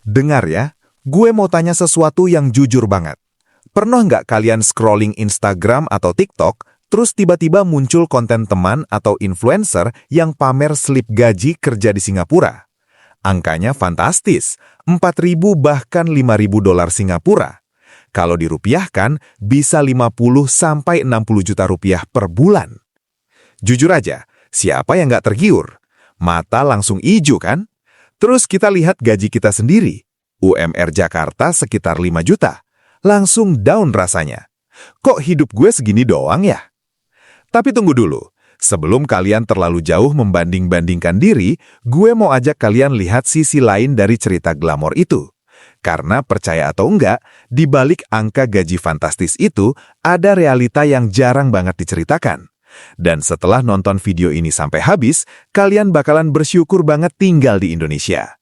Dengar ya, gue mau tanya sesuatu yang jujur banget. Pernah nggak kalian scrolling Instagram atau TikTok, terus tiba-tiba muncul konten teman atau influencer yang pamer slip gaji kerja di Singapura? Angkanya fantastis, 4.000 bahkan 5.000 dolar Singapura. Kalau dirupiahkan, bisa 50 sampai 60 juta rupiah per bulan. Jujur aja, siapa yang nggak tergiur? Mata langsung ijo kan? Terus kita lihat gaji kita sendiri. UMR Jakarta sekitar 5 juta. Langsung down rasanya. Kok hidup gue segini doang ya? Tapi tunggu dulu. Sebelum kalian terlalu jauh membanding-bandingkan diri, gue mau ajak kalian lihat sisi lain dari cerita glamor itu. Karena percaya atau enggak, di balik angka gaji fantastis itu, ada realita yang jarang banget diceritakan. Dan setelah nonton video ini sampai habis, kalian bakalan bersyukur banget tinggal di Indonesia.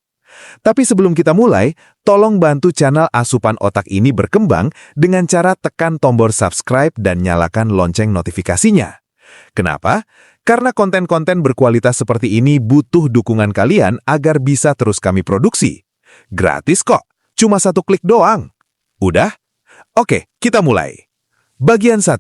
Tapi sebelum kita mulai, tolong bantu channel Asupan Otak ini berkembang dengan cara tekan tombol subscribe dan nyalakan lonceng notifikasinya. Kenapa? Karena konten-konten berkualitas seperti ini butuh dukungan kalian agar bisa terus kami produksi. Gratis kok, cuma 1 klik doang. Udah? Oke, kita mulai. Bagian 1.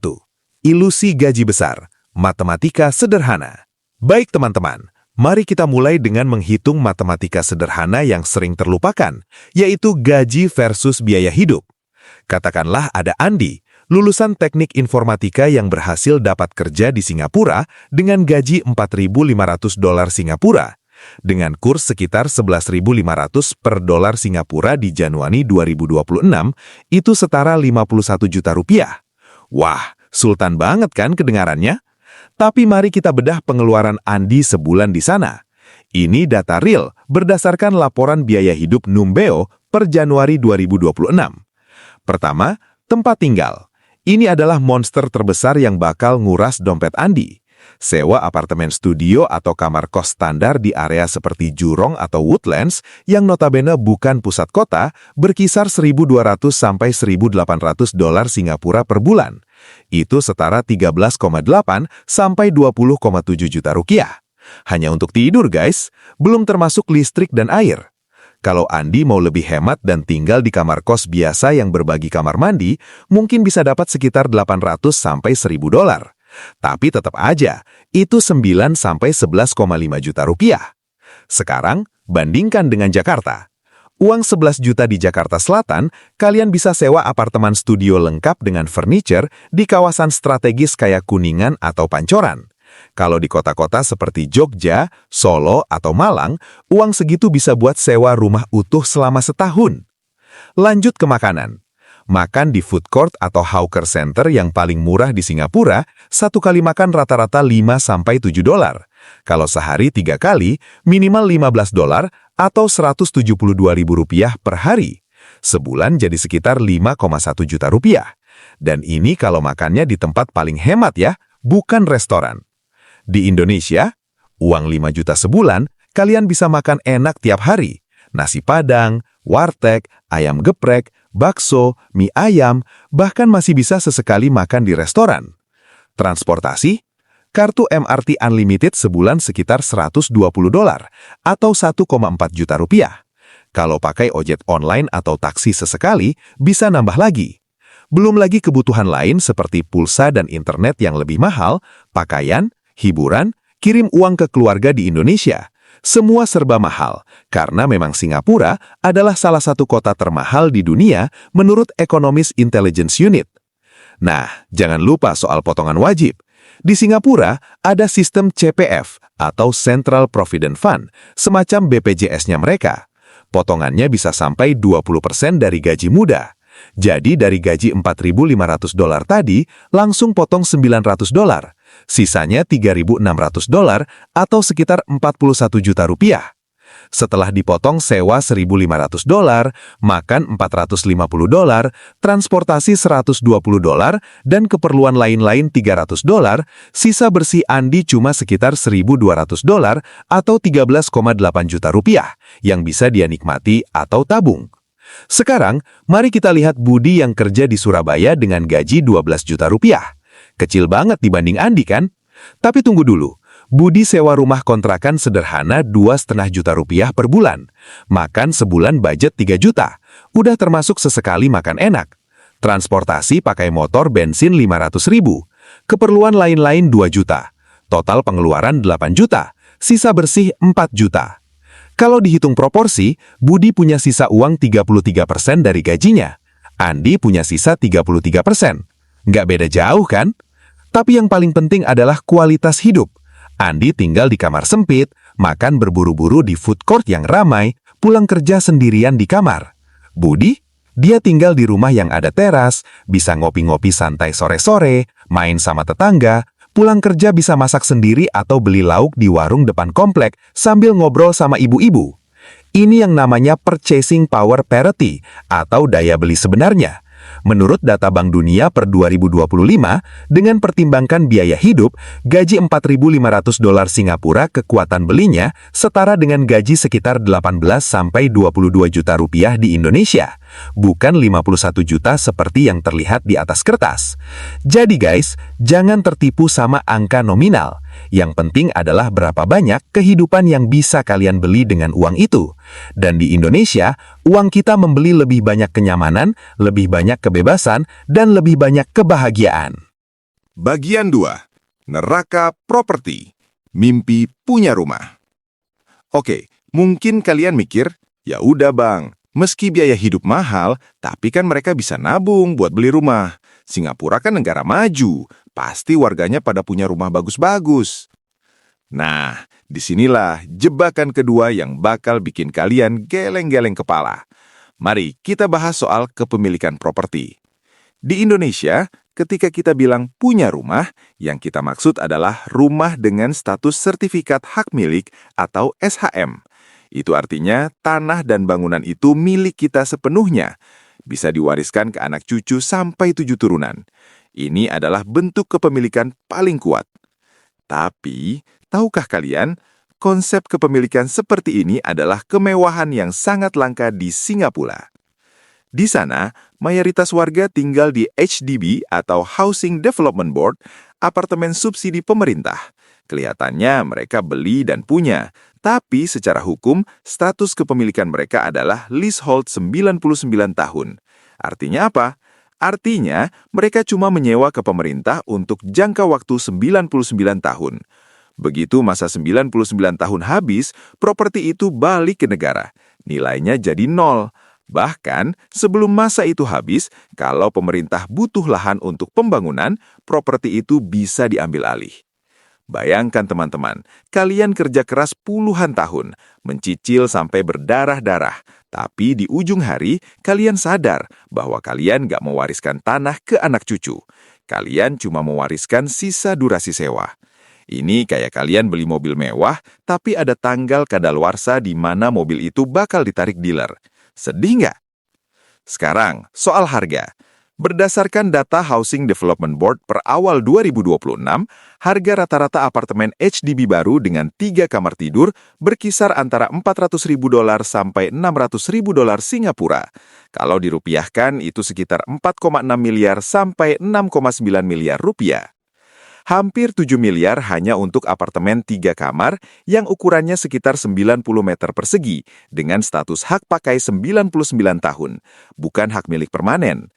Ilusi gaji besar. Matematika sederhana. Baik teman-teman, mari kita mulai dengan menghitung matematika sederhana yang sering terlupakan, yaitu gaji versus biaya hidup. Katakanlah ada Andi, lulusan teknik informatika yang berhasil dapat kerja di Singapura dengan gaji 4.500 dolar Singapura, dengan kurs sekitar 11.500 per dolar Singapura di Januari 2026, itu setara 51 juta rupiah. Wah, sultan banget kan kedengarannya? Tapi mari kita bedah pengeluaran Andi sebulan di sana. Ini data real berdasarkan laporan biaya hidup Numbeo per Januari 2026. Pertama, tempat tinggal. Ini adalah monster terbesar yang bakal nguras dompet Andi. Sewa apartemen studio atau kamar kos standar di area seperti Jurong atau Woodlands yang notabene bukan pusat kota berkisar 1.200 sampai 1.800 dolar Singapura per bulan. Itu setara 13,8 sampai 20,7 juta rupiah. Hanya untuk tidur guys, belum termasuk listrik dan air. Kalau Andi mau lebih hemat dan tinggal di kamar kos biasa yang berbagi kamar mandi, mungkin bisa dapat sekitar 800 sampai 1.000 dolar. Tapi tetap aja, itu 9 sampai 11,5 juta rupiah. Sekarang, bandingkan dengan Jakarta. Uang 11 juta di Jakarta Selatan, kalian bisa sewa apartemen studio lengkap dengan furniture di kawasan strategis kayak Kuningan atau Pancoran. Kalau di kota-kota seperti Jogja, Solo, atau Malang, uang segitu bisa buat sewa rumah utuh selama setahun. Lanjut ke makanan. Makan di food court atau hawker center yang paling murah di Singapura, satu kali makan rata-rata 5 sampai 7 dolar. Kalau sehari 3 kali, minimal 15 dolar atau 172.000 rupiah per hari. Sebulan jadi sekitar 5,1 juta rupiah. Dan ini kalau makannya di tempat paling hemat ya, bukan restoran. Di Indonesia, uang 5 juta sebulan, kalian bisa makan enak tiap hari. Nasi Padang, warteg, ayam geprek, bakso, mie ayam, bahkan masih bisa sesekali makan di restoran. Transportasi, kartu MRT Unlimited sebulan sekitar 120 dolar atau 1,4 juta rupiah. Kalau pakai ojek online atau taksi sesekali, bisa nambah lagi. Belum lagi kebutuhan lain seperti pulsa dan internet yang lebih mahal, pakaian, hiburan, kirim uang ke keluarga di Indonesia. Semua serba mahal, karena memang Singapura adalah salah satu kota termahal di dunia menurut Economist Intelligence Unit. Nah, jangan lupa soal potongan wajib. Di Singapura, ada sistem CPF atau Central Provident Fund, semacam BPJS-nya mereka. Potongannya bisa sampai 20% dari gaji muda. Jadi dari gaji 4.500 dolar tadi, langsung potong 900 dolar. Sisanya 3.600 dolar atau sekitar 41 juta rupiah. Setelah dipotong sewa 1.500 dolar, makan 450 dolar, transportasi 120 dolar, dan keperluan lain-lain 300 dolar, sisa bersih Andi cuma sekitar 1.200 dolar atau 13,8 juta rupiah yang bisa dia nikmati atau tabung. Sekarang, mari kita lihat Budi yang kerja di Surabaya dengan gaji 12 juta rupiah. Kecil banget dibanding Andi kan? Tapi tunggu dulu, Budi sewa rumah kontrakan sederhana 2,5 juta rupiah per bulan. Makan sebulan budget 3 juta. Udah termasuk sesekali makan enak. Transportasi pakai motor bensin 500 ribu. Keperluan lain-lain 2 juta. Total pengeluaran 8 juta. Sisa bersih 4 juta. Kalau dihitung proporsi, Budi punya sisa uang 33% dari gajinya. Andi punya sisa 33%. Nggak beda jauh kan? Tapi yang paling penting adalah kualitas hidup. Andi tinggal di kamar sempit, makan berburu-buru di food court yang ramai, pulang kerja sendirian di kamar. Budi, dia tinggal di rumah yang ada teras, bisa ngopi-ngopi santai sore-sore, main sama tetangga, pulang kerja bisa masak sendiri atau beli lauk di warung depan komplek sambil ngobrol sama ibu-ibu. Ini yang namanya purchasing power parity atau daya beli sebenarnya. Menurut data Bank Dunia per 2025, dengan pertimbangkan biaya hidup, gaji $4.500 Singapura kekuatan belinya setara dengan gaji sekitar 18-22 juta rupiah di Indonesia, bukan 51 juta seperti yang terlihat di atas kertas. Jadi guys, jangan tertipu sama angka nominal. Yang penting adalah berapa banyak kehidupan yang bisa kalian beli dengan uang itu. Dan di Indonesia, uang kita membeli lebih banyak kenyamanan, lebih banyak kebebasan, dan lebih banyak kebahagiaan. Bagian 2. Neraka properti. Mimpi punya rumah. Oke, mungkin kalian mikir, ya udah bang, meski biaya hidup mahal, tapi kan mereka bisa nabung buat beli rumah. Singapura kan negara maju, pasti warganya pada punya rumah bagus-bagus. Nah, disinilah jebakan kedua yang bakal bikin kalian geleng-geleng kepala. Mari kita bahas soal kepemilikan properti. Di Indonesia, ketika kita bilang punya rumah, yang kita maksud adalah rumah dengan status sertifikat hak milik atau SHM. Itu artinya tanah dan bangunan itu milik kita sepenuhnya. Bisa diwariskan ke anak cucu sampai 7 turunan. Ini adalah bentuk kepemilikan paling kuat. Tapi, tahukah kalian, konsep kepemilikan seperti ini adalah kemewahan yang sangat langka di Singapura. Di sana, mayoritas warga tinggal di HDB atau Housing Development Board, apartemen subsidi pemerintah. Kelihatannya mereka beli dan punya, tapi secara hukum, status kepemilikan mereka adalah leasehold 99 tahun. Artinya apa? Artinya, mereka cuma menyewa ke pemerintah untuk jangka waktu 99 tahun. Begitu masa 99 tahun habis, properti itu balik ke negara. Nilainya jadi 0. Bahkan, sebelum masa itu habis, kalau pemerintah butuh lahan untuk pembangunan, properti itu bisa diambil alih. Bayangkan teman-teman, kalian kerja keras puluhan tahun, mencicil sampai berdarah-darah, tapi di ujung hari, kalian sadar bahwa kalian gak mewariskan tanah ke anak cucu. Kalian cuma mewariskan sisa durasi sewa. Ini kayak kalian beli mobil mewah, tapi ada tanggal kadaluarsa di mana mobil itu bakal ditarik dealer. Sedih nggak? Sekarang, soal harga. Berdasarkan data Housing Development Board per awal 2026, harga rata-rata apartemen HDB baru dengan 3 kamar tidur berkisar antara $400.000 sampai $600.000 Singapura. Kalau dirupiahkan, itu sekitar 4,6 miliar sampai 6,9 miliar rupiah. Hampir 7 miliar hanya untuk apartemen 3 kamar yang ukurannya sekitar 90 meter persegi dengan status hak pakai 99 tahun, bukan hak milik permanen.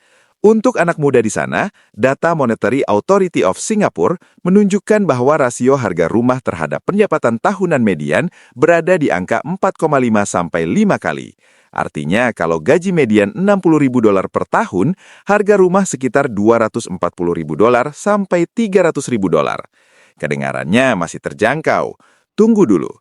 Untuk anak muda di sana, data Monetary Authority of Singapore menunjukkan bahwa rasio harga rumah terhadap pendapatan tahunan median berada di angka 4,5 sampai 5 kali. Artinya, kalau gaji median $60.000 per tahun, harga rumah sekitar $240.000 sampai $300.000. Kedengarannya masih terjangkau. Tunggu dulu.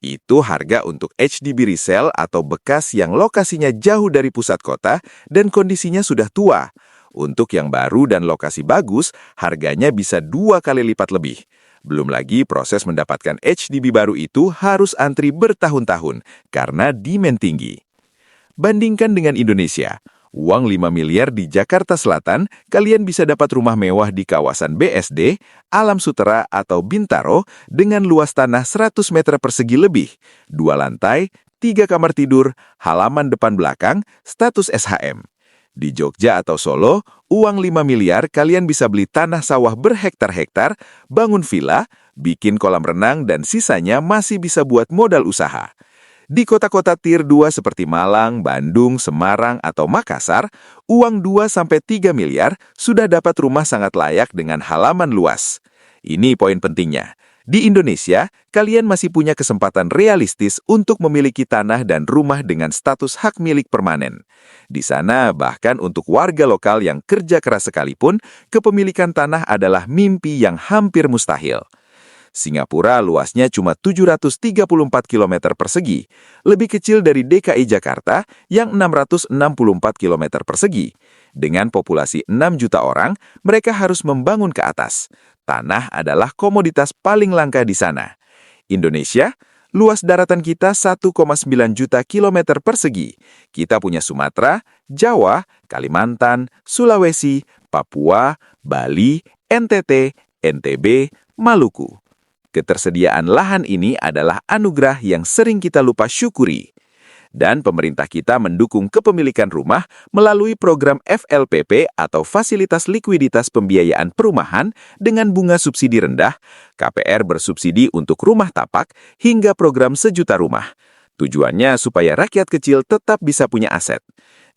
Itu harga untuk HDB resale atau bekas yang lokasinya jauh dari pusat kota dan kondisinya sudah tua. Untuk yang baru dan lokasi bagus, harganya bisa 2 kali lipat lebih. Belum lagi proses mendapatkan HDB baru itu harus antri bertahun-tahun karena demand tinggi. Bandingkan dengan Indonesia, uang 5 miliar di Jakarta Selatan, kalian bisa dapat rumah mewah di kawasan BSD, Alam Sutera atau Bintaro dengan luas tanah 100 meter persegi lebih, 2 lantai, 3 kamar tidur, halaman depan belakang, status SHM. Di Jogja atau Solo, uang 5 miliar kalian bisa beli tanah sawah berhektar-hektar, bangun villa, bikin kolam renang, dan sisanya masih bisa buat modal usaha. Di kota-kota Tier 2 seperti Malang, Bandung, Semarang, atau Makassar, uang 2-3 miliar sudah dapat rumah sangat layak dengan halaman luas. Ini poin pentingnya. Di Indonesia, kalian masih punya kesempatan realistis untuk memiliki tanah dan rumah dengan status hak milik permanen. Di sana, bahkan untuk warga lokal yang kerja keras sekalipun, kepemilikan tanah adalah mimpi yang hampir mustahil. Singapura luasnya cuma 734 km persegi, lebih kecil dari DKI Jakarta yang 664 km persegi. Dengan populasi 6 juta orang, mereka harus membangun ke atas. Tanah adalah komoditas paling langka di sana. Indonesia, luas daratan kita 1,9 juta kilometer persegi. Kita punya Sumatera, Jawa, Kalimantan, Sulawesi, Papua, Bali, NTT, NTB, Maluku. Ketersediaan lahan ini adalah anugerah yang sering kita lupa syukuri. Dan pemerintah kita mendukung kepemilikan rumah melalui program FLPP atau Fasilitas Likuiditas Pembiayaan Perumahan dengan bunga subsidi rendah, KPR bersubsidi untuk rumah tapak, hingga program sejuta rumah. Tujuannya supaya rakyat kecil tetap bisa punya aset.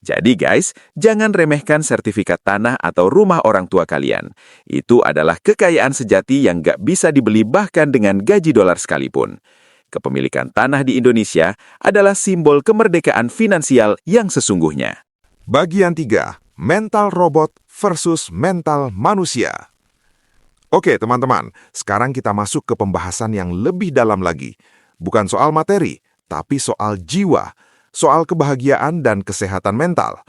Jadi guys, jangan remehkan sertifikat tanah atau rumah orang tua kalian. Itu adalah kekayaan sejati yang gak bisa dibeli bahkan dengan gaji dolar sekalipun. Kepemilikan tanah di Indonesia adalah simbol kemerdekaan finansial yang sesungguhnya. Bagian 3, mental robot versus mental manusia. Oke teman-teman, sekarang kita masuk ke pembahasan yang lebih dalam lagi. Bukan soal materi, tapi soal jiwa, soal kebahagiaan dan kesehatan mental.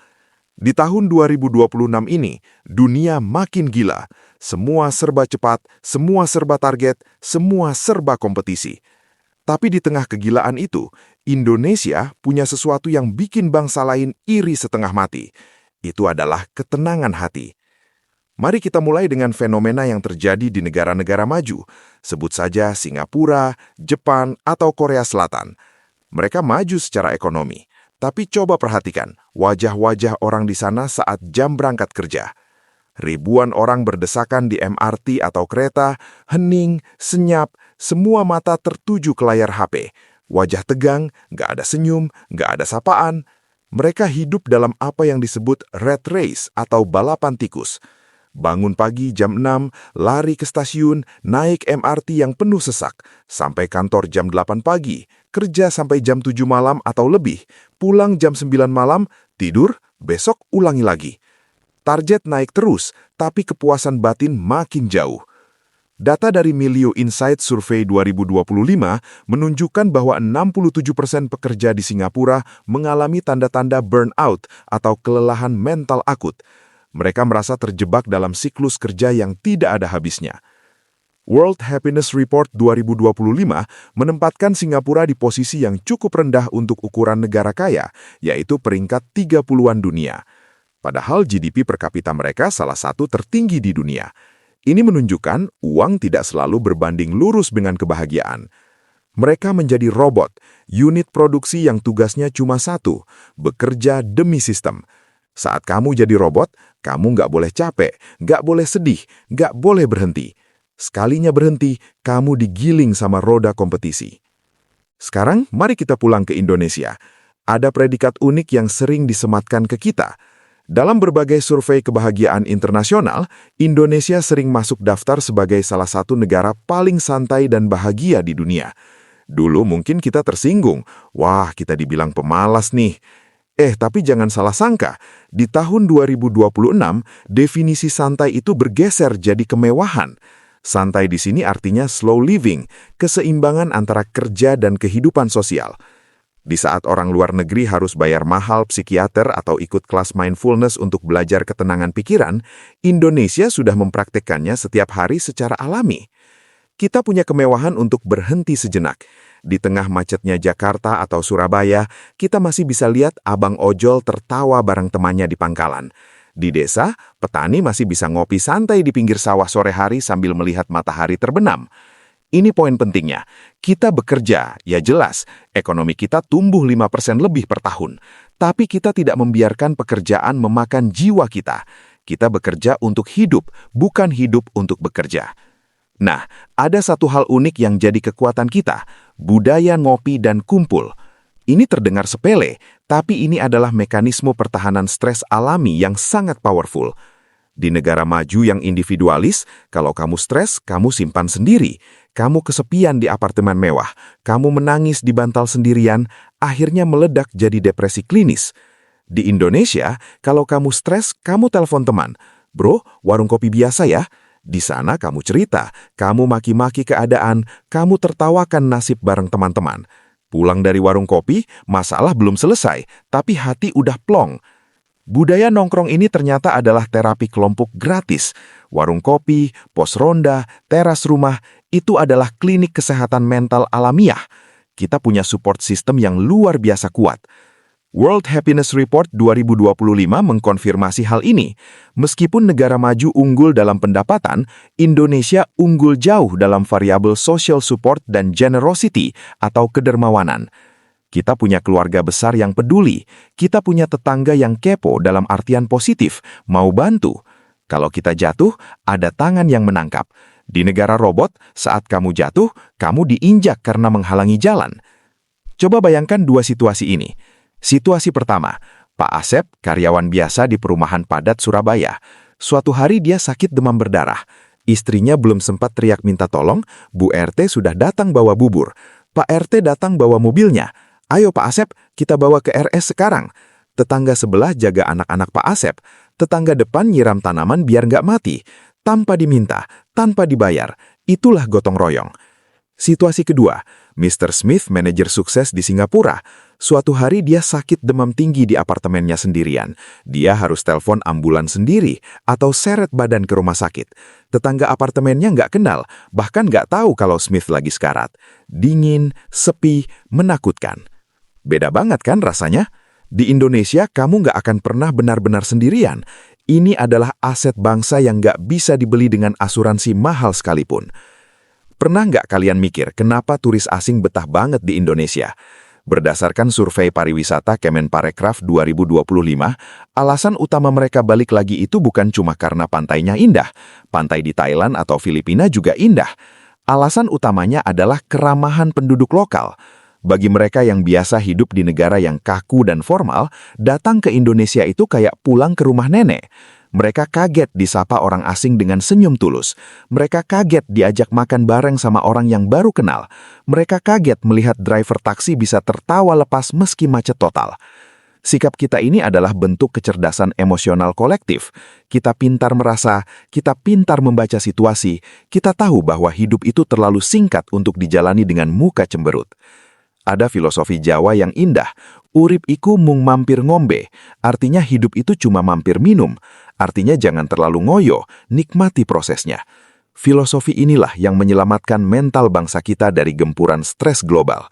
Di tahun 2026 ini, dunia makin gila. Semua serba cepat, semua serba target, semua serba kompetisi. Tapi di tengah kegilaan itu, Indonesia punya sesuatu yang bikin bangsa lain iri setengah mati. Itu adalah ketenangan hati. Mari kita mulai dengan fenomena yang terjadi di negara-negara maju. Sebut saja Singapura, Jepang, atau Korea Selatan. Mereka maju secara ekonomi. Tapi coba perhatikan wajah-wajah orang di sana saat jam berangkat kerja. Ribuan orang berdesakan di MRT atau kereta, hening, senyap, semua mata tertuju ke layar HP. Wajah tegang, nggak ada senyum, nggak ada sapaan. Mereka hidup dalam apa yang disebut rat race atau balapan tikus. Bangun pagi jam 6, lari ke stasiun, naik MRT yang penuh sesak, sampai kantor jam 8 pagi, kerja sampai jam 7 malam atau lebih, pulang jam 9 malam, tidur, besok ulangi lagi. Target naik terus, tapi kepuasan batin makin jauh. Data dari Milio Insight Survey 2025 menunjukkan bahwa 67% pekerja di Singapura mengalami tanda-tanda burnout atau kelelahan mental akut. Mereka merasa terjebak dalam siklus kerja yang tidak ada habisnya. World Happiness Report 2025 menempatkan Singapura di posisi yang cukup rendah untuk ukuran negara kaya, yaitu peringkat 30-an dunia. Padahal GDP per kapita mereka salah satu tertinggi di dunia. Ini menunjukkan uang tidak selalu berbanding lurus dengan kebahagiaan. Mereka menjadi robot, unit produksi yang tugasnya cuma satu, bekerja demi sistem. Saat kamu jadi robot, kamu nggak boleh capek, nggak boleh sedih, nggak boleh berhenti. Sekalinya berhenti, kamu digiling sama roda kompetisi. Sekarang, mari kita pulang ke Indonesia. Ada predikat unik yang sering disematkan ke kita. Dalam berbagai survei kebahagiaan internasional, Indonesia sering masuk daftar sebagai salah satu negara paling santai dan bahagia di dunia. Dulu mungkin kita tersinggung, wah kita dibilang pemalas nih. Tapi jangan salah sangka, di tahun 2026, definisi santai itu bergeser jadi kemewahan. Santai di sini artinya slow living, keseimbangan antara kerja dan kehidupan sosial. Di saat orang luar negeri harus bayar mahal psikiater atau ikut kelas mindfulness untuk belajar ketenangan pikiran, Indonesia sudah mempraktikkannya setiap hari secara alami. Kita punya kemewahan untuk berhenti sejenak. Di tengah macetnya Jakarta atau Surabaya, kita masih bisa lihat abang ojol tertawa bareng temannya di pangkalan. Di desa, petani masih bisa ngopi santai di pinggir sawah sore hari sambil melihat matahari terbenam. Ini poin pentingnya. Kita bekerja, ya jelas, ekonomi kita tumbuh 5% lebih per tahun. Tapi kita tidak membiarkan pekerjaan memakan jiwa kita. Kita bekerja untuk hidup, bukan hidup untuk bekerja. Nah, ada satu hal unik yang jadi kekuatan kita, budaya ngopi dan kumpul. Ini terdengar sepele, tapi ini adalah mekanisme pertahanan stres alami yang sangat powerful. Di negara maju yang individualis, kalau kamu stres, kamu simpan sendiri. Kamu kesepian di apartemen mewah, kamu menangis di bantal sendirian, akhirnya meledak jadi depresi klinis. Di Indonesia, kalau kamu stres, kamu telepon teman. Bro, warung kopi biasa ya? Di sana kamu cerita, kamu maki-maki keadaan, kamu tertawakan nasib bareng teman-teman. Pulang dari warung kopi, masalah belum selesai, tapi hati udah plong. Budaya nongkrong ini ternyata adalah terapi kelompok gratis. Warung kopi, pos ronda, teras rumah, itu adalah klinik kesehatan mental alamiah. Kita punya support system yang luar biasa kuat. World Happiness Report 2025 mengkonfirmasi hal ini. Meskipun negara maju unggul dalam pendapatan, Indonesia unggul jauh dalam variabel social support dan generosity atau kedermawanan. Kita punya keluarga besar yang peduli. Kita punya tetangga yang kepo dalam artian positif, mau bantu. Kalau kita jatuh, ada tangan yang menangkap. Di negara robot, saat kamu jatuh, kamu diinjak karena menghalangi jalan. Coba bayangkan dua situasi ini. Situasi pertama, Pak Asep, karyawan biasa di perumahan padat Surabaya. Suatu hari dia sakit demam berdarah. Istrinya belum sempat teriak minta tolong, Bu RT sudah datang bawa bubur. Pak RT datang bawa mobilnya. Ayo Pak Asep, kita bawa ke RS sekarang. Tetangga sebelah jaga anak-anak Pak Asep. Tetangga depan nyiram tanaman biar nggak mati. Tanpa diminta, tanpa dibayar. Itulah gotong royong. Situasi kedua, Mr. Smith, manajer sukses di Singapura. Suatu hari dia sakit demam tinggi di apartemennya sendirian. Dia harus telepon ambulan sendiri atau seret badan ke rumah sakit. Tetangga apartemennya nggak kenal, bahkan nggak tahu kalau Smith lagi sekarat. Dingin, sepi, menakutkan. Beda banget kan rasanya? Di Indonesia, kamu nggak akan pernah benar-benar sendirian. Ini adalah aset bangsa yang nggak bisa dibeli dengan asuransi mahal sekalipun. Pernah nggak kalian mikir kenapa turis asing betah banget di Indonesia? Berdasarkan survei pariwisata Kemenparekraf 2025, alasan utama mereka balik lagi itu bukan cuma karena pantainya indah. Pantai di Thailand atau Filipina juga indah. Alasan utamanya adalah keramahan penduduk lokal. Bagi mereka yang biasa hidup di negara yang kaku dan formal, datang ke Indonesia itu kayak pulang ke rumah nenek. Mereka kaget disapa orang asing dengan senyum tulus. Mereka kaget diajak makan bareng sama orang yang baru kenal. Mereka kaget melihat driver taksi bisa tertawa lepas meski macet total. Sikap kita ini adalah bentuk kecerdasan emosional kolektif. Kita pintar merasa, kita pintar membaca situasi, kita tahu bahwa hidup itu terlalu singkat untuk dijalani dengan muka cemberut. Ada filosofi Jawa yang indah, urip iku mung mampir ngombe, artinya hidup itu cuma mampir minum, artinya jangan terlalu ngoyo, nikmati prosesnya. Filosofi inilah yang menyelamatkan mental bangsa kita dari gempuran stres global.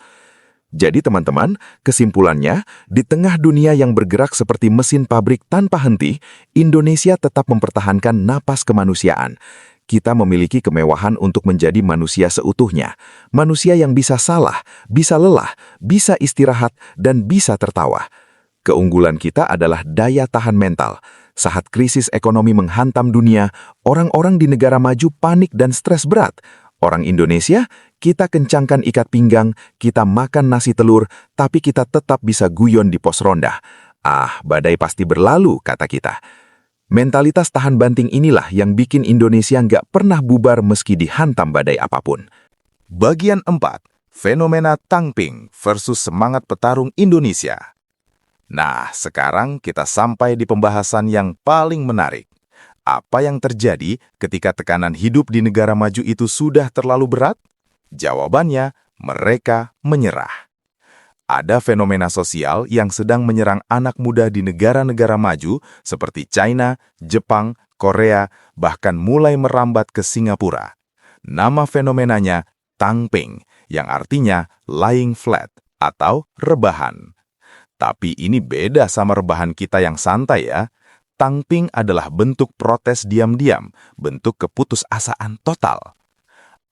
Jadi teman-teman, kesimpulannya, di tengah dunia yang bergerak seperti mesin pabrik tanpa henti, Indonesia tetap mempertahankan napas kemanusiaan. Kita memiliki kemewahan untuk menjadi manusia seutuhnya. Manusia yang bisa salah, bisa lelah, bisa istirahat, dan bisa tertawa. Keunggulan kita adalah daya tahan mental. Saat krisis ekonomi menghantam dunia, orang-orang di negara maju panik dan stres berat. Orang Indonesia, kita kencangkan ikat pinggang, kita makan nasi telur, tapi kita tetap bisa guyon di pos ronda. Ah, badai pasti berlalu, kata kita. Mentalitas tahan banting inilah yang bikin Indonesia nggak pernah bubar meski dihantam badai apapun. Bagian 4. Fenomena Tangping versus semangat petarung Indonesia. Nah, sekarang kita sampai di pembahasan yang paling menarik. Apa yang terjadi ketika tekanan hidup di negara maju itu sudah terlalu berat? Jawabannya, mereka menyerah. Ada fenomena sosial yang sedang menyerang anak muda di negara-negara maju seperti China, Jepang, Korea, bahkan mulai merambat ke Singapura. Nama fenomenanya Tangping, yang artinya lying flat atau rebahan. Tapi ini beda sama rebahan kita yang santai ya. Tangping adalah bentuk protes diam-diam, bentuk keputusasaan total.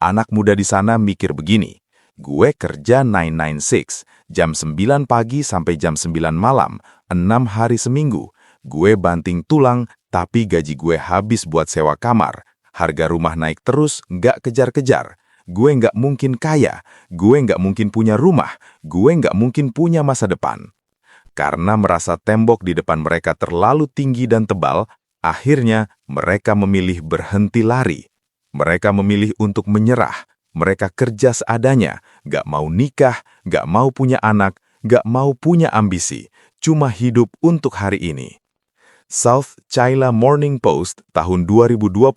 Anak muda di sana mikir begini, gue kerja 996, jam 9 pagi sampai jam 9 malam, 6 hari seminggu. Gue banting tulang, tapi gaji gue habis buat sewa kamar. Harga rumah naik terus, nggak kejar-kejar. Gue nggak mungkin kaya, gue nggak mungkin punya rumah, gue nggak mungkin punya masa depan. Karena merasa tembok di depan mereka terlalu tinggi dan tebal, akhirnya mereka memilih berhenti lari. Mereka memilih untuk menyerah. Mereka kerja seadanya, nggak mau nikah, nggak mau punya anak, nggak mau punya ambisi, cuma hidup untuk hari ini. South China Morning Post tahun 2025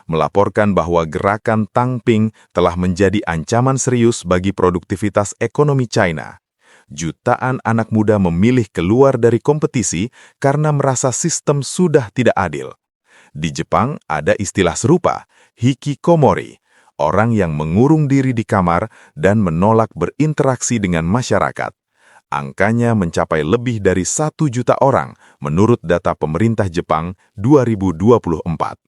melaporkan bahwa gerakan Tangping telah menjadi ancaman serius bagi produktivitas ekonomi China. Jutaan anak muda memilih keluar dari kompetisi karena merasa sistem sudah tidak adil. Di Jepang ada istilah serupa, hikikomori, orang yang mengurung diri di kamar dan menolak berinteraksi dengan masyarakat. Angkanya mencapai lebih dari 1 juta orang menurut data pemerintah Jepang 2024.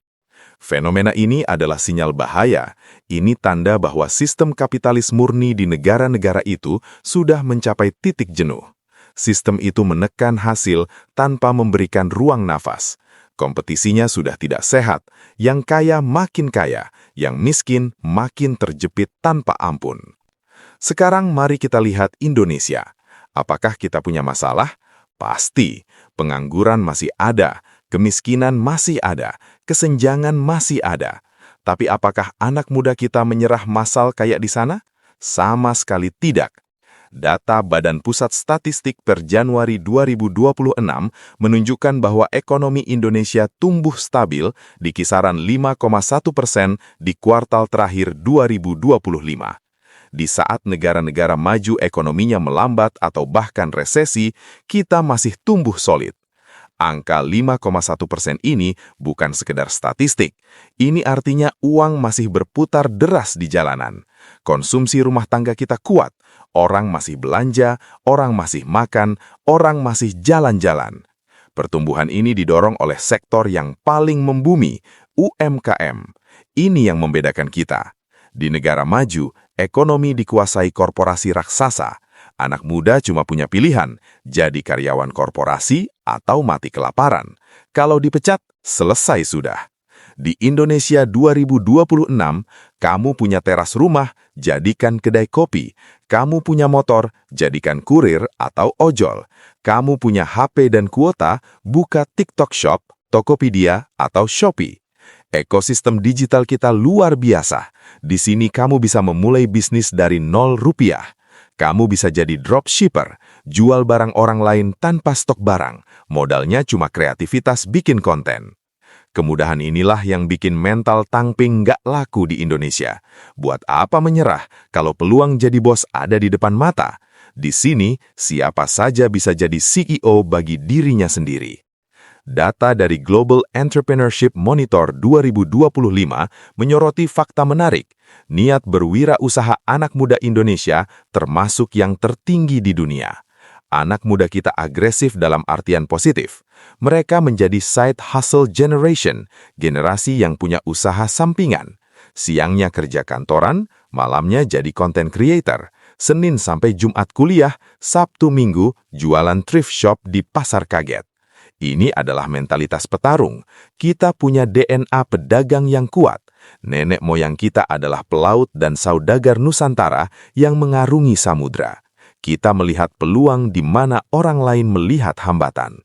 Fenomena ini adalah sinyal bahaya. Ini tanda bahwa sistem kapitalis murni di negara-negara itu sudah mencapai titik jenuh. Sistem itu menekan hasil tanpa memberikan ruang nafas. Kompetisinya sudah tidak sehat. Yang kaya makin kaya, yang miskin makin terjepit tanpa ampun. Sekarang mari kita lihat Indonesia. Apakah kita punya masalah? Pasti. Pengangguran masih ada, kemiskinan masih ada, kesenjangan masih ada. Tapi apakah anak muda kita menyerah massal kayak di sana? Sama sekali tidak. Data Badan Pusat Statistik per Januari 2026 menunjukkan bahwa ekonomi Indonesia tumbuh stabil di kisaran 5,1% di kuartal terakhir 2025. Di saat negara-negara maju ekonominya melambat atau bahkan resesi, kita masih tumbuh solid. Angka 5,1% ini bukan sekedar statistik. Ini artinya uang masih berputar deras di jalanan. Konsumsi rumah tangga kita kuat. Orang masih belanja, orang masih makan, orang masih jalan-jalan. Pertumbuhan ini didorong oleh sektor yang paling membumi, UMKM. Ini yang membedakan kita. Di negara maju, ekonomi dikuasai korporasi raksasa. Anak muda cuma punya pilihan, jadi karyawan korporasi atau mati kelaparan. Kalau dipecat, selesai sudah. Di Indonesia 2026, kamu punya teras rumah, jadikan kedai kopi. Kamu punya motor, jadikan kurir atau ojol. Kamu punya HP dan kuota, buka TikTok Shop, Tokopedia, atau Shopee. Ekosistem digital kita luar biasa. Di sini kamu bisa memulai bisnis dari 0 rupiah. Kamu bisa jadi dropshipper, jual barang orang lain tanpa stok barang. Modalnya cuma kreativitas bikin konten. Kemudahan inilah yang bikin mental Tangping nggak laku di Indonesia. Buat apa menyerah kalau peluang jadi bos ada di depan mata? Di sini, siapa saja bisa jadi CEO bagi dirinya sendiri. Data dari Global Entrepreneurship Monitor 2025 menyoroti fakta menarik. Niat berwirausaha anak muda Indonesia termasuk yang tertinggi di dunia. Anak muda kita agresif dalam artian positif. Mereka menjadi side hustle generation, generasi yang punya usaha sampingan. Siangnya kerja kantoran, malamnya jadi content creator. Senin sampai Jumat kuliah, Sabtu Minggu jualan thrift shop di pasar kaget. Ini adalah mentalitas petarung. Kita punya DNA pedagang yang kuat. Nenek moyang kita adalah pelaut dan saudagar Nusantara yang mengarungi samudra. Kita melihat peluang di mana orang lain melihat hambatan.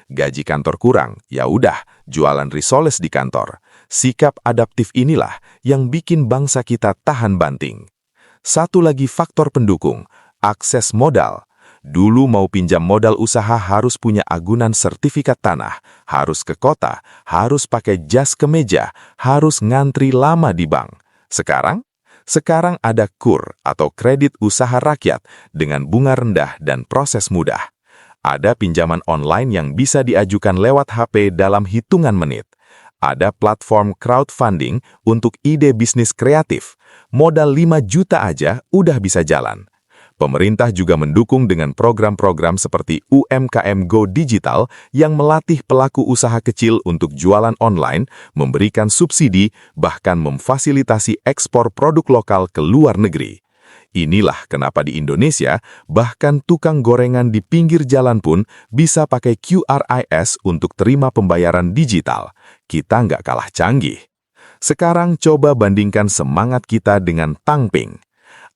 Gaji kantor kurang, ya udah, jualan risoles di kantor. Sikap adaptif inilah yang bikin bangsa kita tahan banting. Satu lagi faktor pendukung, akses modal. Dulu mau pinjam modal usaha harus punya agunan sertifikat tanah, harus ke kota, harus pakai jas kemeja, harus ngantri lama di bank. Sekarang ada KUR atau kredit usaha rakyat dengan bunga rendah dan proses mudah. Ada pinjaman online yang bisa diajukan lewat HP dalam hitungan menit. Ada platform crowdfunding untuk ide bisnis kreatif. Modal 5 juta aja udah bisa jalan. Pemerintah juga mendukung dengan program-program seperti UMKM Go Digital yang melatih pelaku usaha kecil untuk jualan online, memberikan subsidi, bahkan memfasilitasi ekspor produk lokal ke luar negeri. Inilah kenapa di Indonesia, bahkan tukang gorengan di pinggir jalan pun bisa pakai QRIS untuk terima pembayaran digital. Kita nggak kalah canggih. Sekarang coba bandingkan semangat kita dengan Tangping.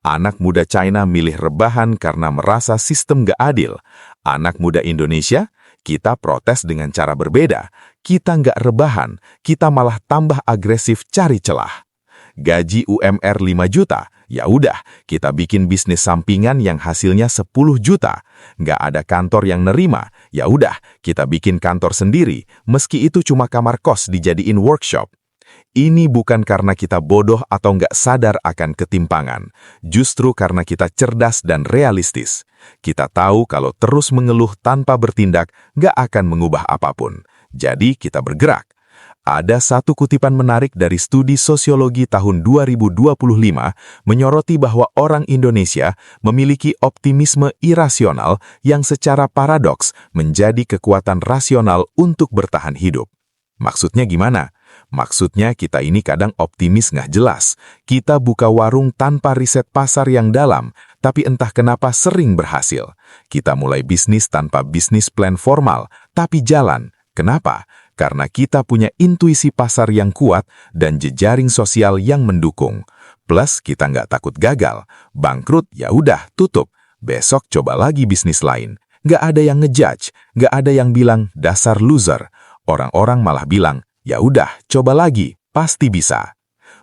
Anak muda China milih rebahan karena merasa sistem nggak adil. Anak muda Indonesia, kita protes dengan cara berbeda. Kita nggak rebahan, kita malah tambah agresif cari celah. Gaji UMR 5 juta, ya udah, kita bikin bisnis sampingan yang hasilnya 10 juta. Nggak ada kantor yang nerima, ya udah, kita bikin kantor sendiri, meski itu cuma kamar kos dijadiin workshop. Ini bukan karena kita bodoh atau nggak sadar akan ketimpangan, justru karena kita cerdas dan realistis. Kita tahu kalau terus mengeluh tanpa bertindak nggak akan mengubah apapun. Jadi kita bergerak. Ada satu kutipan menarik dari studi sosiologi tahun 2025 menyoroti bahwa orang Indonesia memiliki optimisme irasional yang secara paradoks menjadi kekuatan rasional untuk bertahan hidup. Maksudnya gimana? Maksudnya kita ini kadang optimis nggak jelas. Kita buka warung tanpa riset pasar yang dalam, tapi entah kenapa sering berhasil. Kita mulai bisnis tanpa bisnis plan formal, tapi jalan. Kenapa? Karena kita punya intuisi pasar yang kuat dan jejaring sosial yang mendukung. Plus kita nggak takut gagal. Bangkrut ya udah tutup. Besok coba lagi bisnis lain. Nggak ada yang ngejudge, nggak ada yang bilang dasar loser. Orang-orang malah bilang, ya udah, coba lagi, pasti bisa.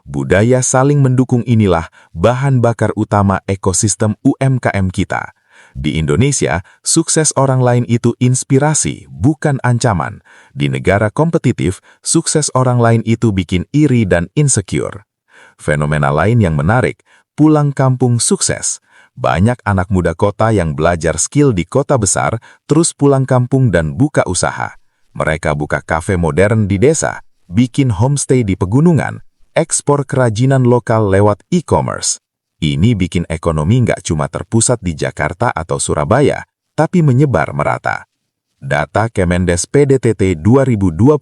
Budaya saling mendukung inilah bahan bakar utama ekosistem UMKM kita. Di Indonesia, sukses orang lain itu inspirasi, bukan ancaman. Di negara kompetitif, sukses orang lain itu bikin iri dan insecure. Fenomena lain yang menarik, pulang kampung sukses. Banyak anak muda kota yang belajar skill di kota besar, terus pulang kampung dan buka usaha. Mereka buka kafe modern di desa, bikin homestay di pegunungan, ekspor kerajinan lokal lewat e-commerce. Ini bikin ekonomi nggak cuma terpusat di Jakarta atau Surabaya, tapi menyebar merata. Data Kemendes PDTT 2025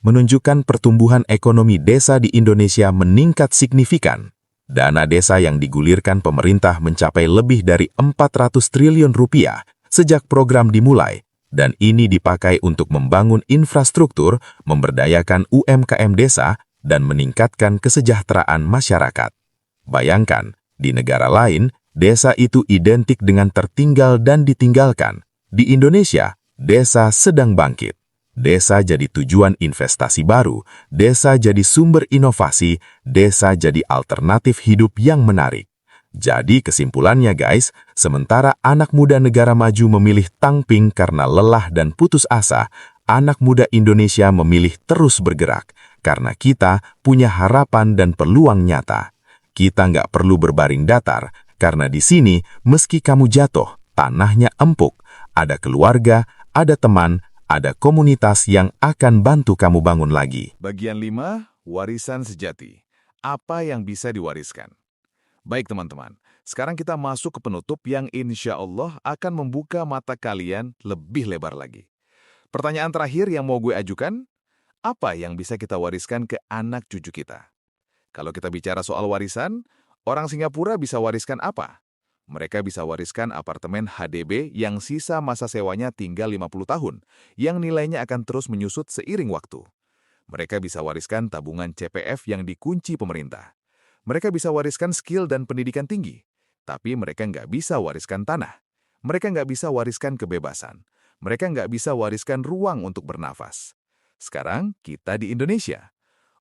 menunjukkan pertumbuhan ekonomi desa di Indonesia meningkat signifikan. Dana desa yang digulirkan pemerintah mencapai lebih dari 400 triliun rupiah sejak program dimulai. Dan ini dipakai untuk membangun infrastruktur, memberdayakan UMKM desa, dan meningkatkan kesejahteraan masyarakat. Bayangkan, di negara lain, desa itu identik dengan tertinggal dan ditinggalkan. Di Indonesia, desa sedang bangkit. Desa jadi tujuan investasi baru, desa jadi sumber inovasi, desa jadi alternatif hidup yang menarik. Jadi kesimpulannya guys, sementara anak muda negara maju memilih Tangping karena lelah dan putus asa, anak muda Indonesia memilih terus bergerak, karena kita punya harapan dan peluang nyata. Kita nggak perlu berbaring datar, karena di sini meski kamu jatuh, tanahnya empuk, ada keluarga, ada teman, ada komunitas yang akan bantu kamu bangun lagi. Bagian 5, warisan sejati. Apa yang bisa diwariskan? Baik teman-teman, sekarang kita masuk ke penutup yang insya Allah akan membuka mata kalian lebih lebar lagi. Pertanyaan terakhir yang mau gue ajukan, apa yang bisa kita wariskan ke anak cucu kita? Kalau kita bicara soal warisan, orang Singapura bisa wariskan apa? Mereka bisa wariskan apartemen HDB yang sisa masa sewanya tinggal 50 tahun, yang nilainya akan terus menyusut seiring waktu. Mereka bisa wariskan tabungan CPF yang dikunci pemerintah. Mereka bisa wariskan skill dan pendidikan tinggi, tapi mereka nggak bisa wariskan tanah. Mereka nggak bisa wariskan kebebasan. Mereka nggak bisa wariskan ruang untuk bernafas. Sekarang, kita di Indonesia.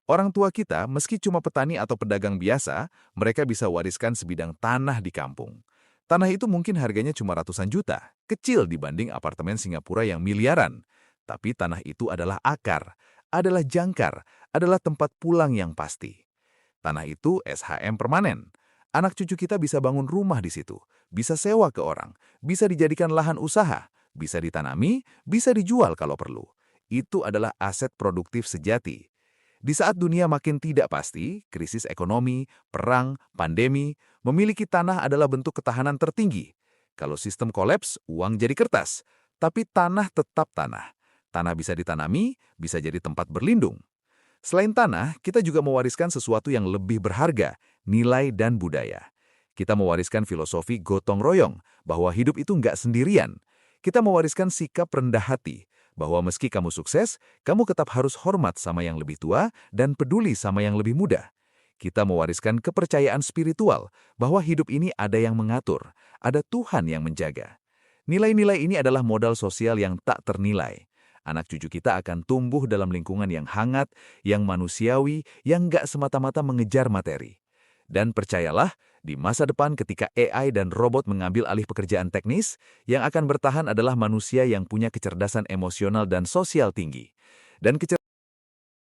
Orang tua kita, meski cuma petani atau pedagang biasa, mereka bisa wariskan sebidang tanah di kampung. Tanah itu mungkin harganya cuma ratusan juta, kecil dibanding apartemen Singapura yang miliaran. Tapi tanah itu adalah akar, adalah jangkar, adalah tempat pulang yang pasti. Tanah itu SHM permanen. Anak cucu kita bisa bangun rumah di situ, bisa sewa ke orang, bisa dijadikan lahan usaha, bisa ditanami, bisa dijual kalau perlu. Itu adalah aset produktif sejati. Di saat dunia makin tidak pasti, krisis ekonomi, perang, pandemi, memiliki tanah adalah bentuk ketahanan tertinggi. Kalau sistem kolaps, uang jadi kertas. Tapi tanah tetap tanah. Tanah bisa ditanami, bisa jadi tempat berlindung. Selain tanah, kita juga mewariskan sesuatu yang lebih berharga, nilai dan budaya. Kita mewariskan filosofi gotong royong, bahwa hidup itu nggak sendirian. Kita mewariskan sikap rendah hati, bahwa meski kamu sukses, kamu tetap harus hormat sama yang lebih tua dan peduli sama yang lebih muda. Kita mewariskan kepercayaan spiritual, bahwa hidup ini ada yang mengatur, ada Tuhan yang menjaga. Nilai-nilai ini adalah modal sosial yang tak ternilai. Anak cucu kita akan tumbuh dalam lingkungan yang hangat, yang manusiawi, yang nggak semata-mata mengejar materi. Dan percayalah, di masa depan ketika AI dan robot mengambil alih pekerjaan teknis, yang akan bertahan adalah manusia yang punya kecerdasan emosional dan sosial tinggi. Dan